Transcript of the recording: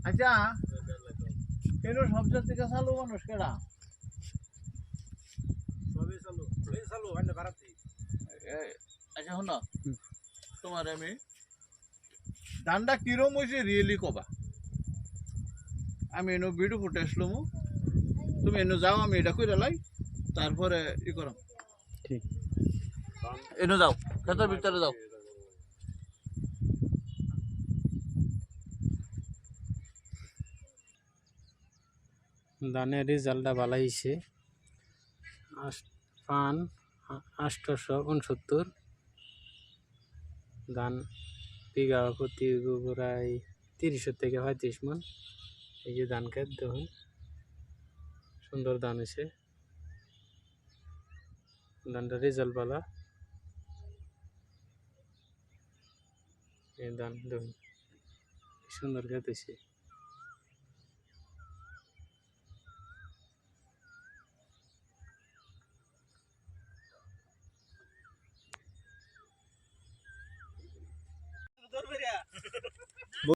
আচ্ছা এর সবচেয়ে থেকে চালু মানুষ কেডা? আচ্ছা শোনো, তোমার আমি ধানটা কিরম হয়েছে রিয়েলি কবা। আমি এনে ভিডিও ফুটে আসলাম, তুমি এনে যাও, আমি এটা করে লাই, তারপরে ই করো। ঠিক, এনে যাও, খেতের ভিতরে যাও। ধানের রেজাল্টটা ভালো হয়েছে। পান 869, ধান বিঘা প্রতি প্রায় 30 থেকে 35 মন। এই যে ধান ক্ষেত দেখুন, সুন্দর ধান হয়েছে, ধানটা রেজাল্ট ভালো। এই ধান দেখুন সুন্দর ক্ষেত হয়েছে।